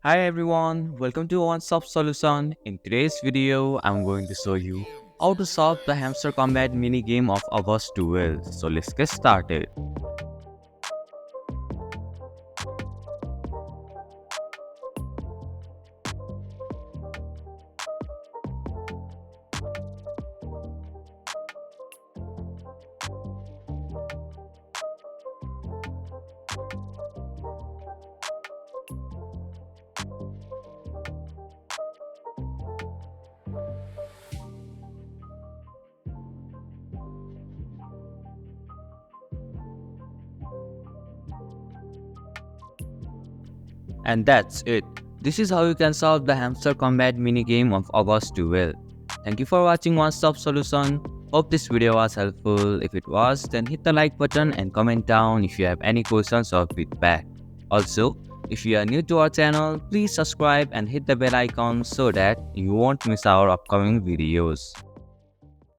Hi everyone, welcome to One Stop Solution. In today's video, I'm going to show you how to solve the Hamster Combat mini game of August 12. So let's get started. And that's it. This is how you can solve the Hamster Combat mini game of August 12. Thank you for watching One Stop Solution. Hope this video was helpful. If it was, then hit the like button and comment down if you have any questions or feedback. Also, if you are new to our channel, please subscribe and hit the bell icon so that you won't miss our upcoming videos.